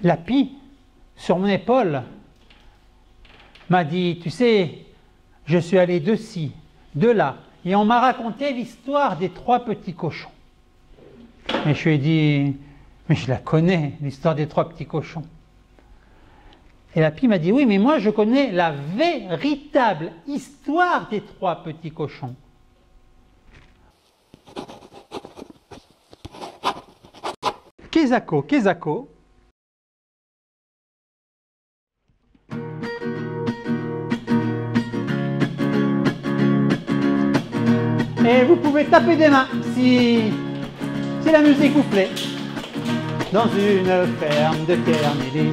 La pie, sur mon épaule, m'a dit, tu sais, je suis allé de ci, de là, et on m'a raconté l'histoire des 3 petits cochons. Et je lui ai dit, mais je la connais, l'histoire des 3 petits cochons. Et la pie m'a dit, oui, mais moi je connais la véritable histoire des 3 petits cochons. Kezako, Kezako. Et vous pouvez taper des mains si la musique vous plaît. Dans une ferme de Kernélis,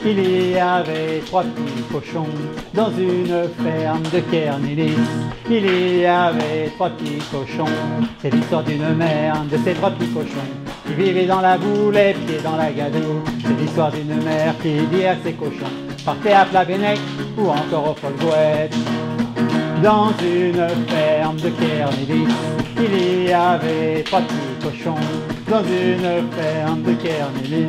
il y avait 3 petits cochons. Dans une ferme de Kernélis, il y avait 3 petits cochons. C'est l'histoire d'une mère de ces 3 petits cochons qui vivaient dans la boue, les pieds dans la gadoue. C'est l'histoire d'une mère qui dit à ses cochons, partez à Plabennec ou encore au Folgoët. Dans une ferme de Kernélis, il y avait 3 petits cochons. Dans une ferme de Kernélis,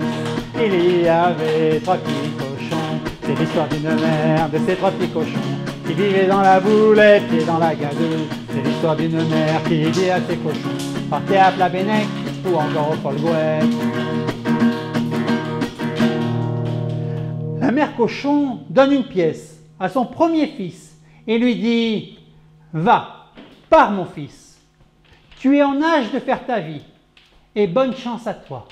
il y avait 3 petits cochons. C'est l'histoire d'une mère de ces 3 petits cochons qui vivaient dans la boue, les pieds dans la gadoue. C'est l'histoire d'une mère qui dit à ses cochons, partez à Plabennec ou encore au Folgoët. La mère cochon donne une pièce à son premier fils et lui dit, va, pars mon fils, tu es en âge de faire ta vie, et bonne chance à toi.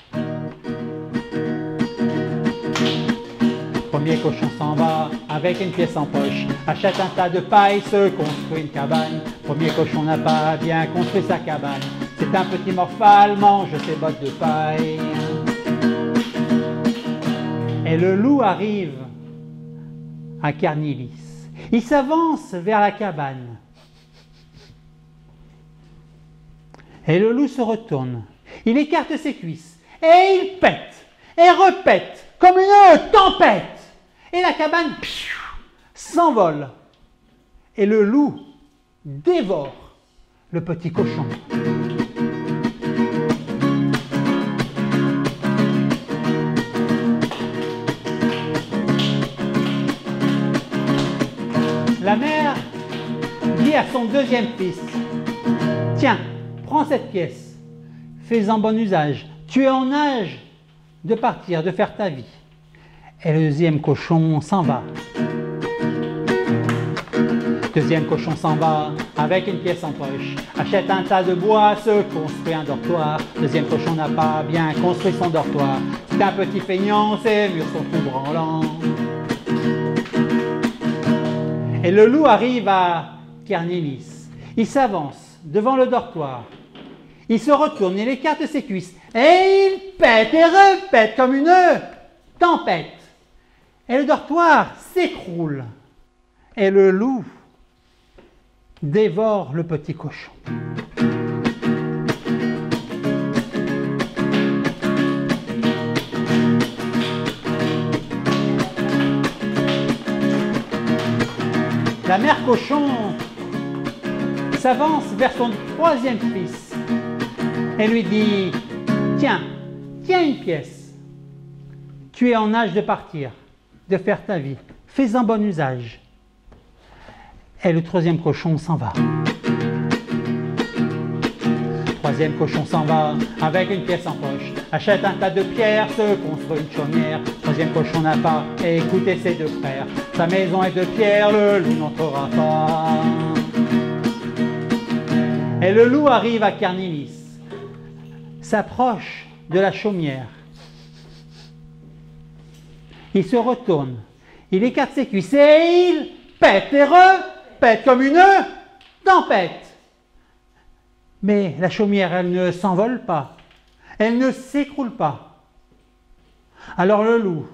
Premier cochon s'en va avec une pièce en poche, achète un tas de paille, se construit une cabane. Premier cochon n'a pas bien construit sa cabane, c'est un petit morphale, mange ses bottes de paille. Et le loup arrive à Kernélis. Il s'avance vers la cabane. Et le loup se retourne. Il écarte ses cuisses. Et il pète. Et repète. Comme une tempête. Et la cabane s'envole. Et le loup dévore le petit cochon. La mère dit à son deuxième fils, tiens, prends cette pièce, fais-en bon usage, tu es en âge de partir, de faire ta vie. Et le deuxième cochon s'en va. Deuxième cochon s'en va avec une pièce en poche, achète un tas de bois, se construit un dortoir. Deuxième cochon n'a pas bien construit son dortoir, c'est un petit feignant, ses murs sont tout branlants. Et le loup arrive à Kernélis. Il s'avance devant le dortoir. Il se retourne, il écarte ses cuisses. Et il pète et repète comme une tempête. Et le dortoir s'écroule. Et le loup dévore le petit cochon. La mère cochon s'avance vers son troisième fils et lui dit, tiens une pièce, tu es en âge de partir, de faire ta vie, fais-en bon usage. Et le troisième cochon s'en va. Troisième cochon s'en va avec une pièce en poche, achète un tas de pierres, se construit une chaumière. Troisième cochon n'a pas écouté ses 2 frères, sa maison est de pierre, le loup n'entrera pas. Et le loup arrive à Kernélis, s'approche de la chaumière. Il se retourne, il écarte ses cuisses et il pète et repète comme une tempête. Mais la chaumière, elle ne s'envole pas, elle ne s'écroule pas. Alors le loup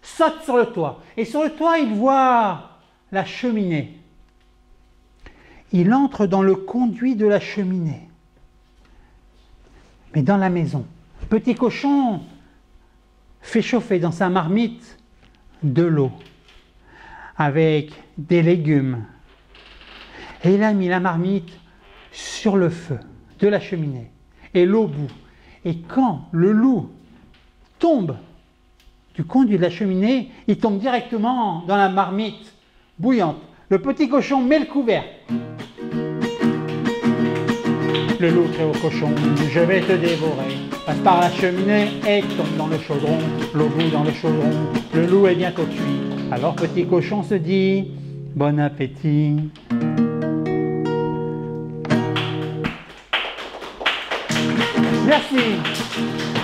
saute sur le toit, et sur le toit, il voit la cheminée. Il entre dans le conduit de la cheminée. Mais dans la maison, petit cochon fait chauffer dans sa marmite de l'eau avec des légumes. Et il a mis la marmite sur le feu de la cheminée et l'eau bout. Et quand le loup tombe du conduit de la cheminée, il tombe directement dans la marmite bouillante. Le petit cochon met le couvercle. Le loup crie au cochon, je vais te dévorer. Passe par la cheminée et tombe dans le chaudron. L'eau bout dans le chaudron, le loup est bientôt cuit. Alors petit cochon se dit, bon appétit. Merci.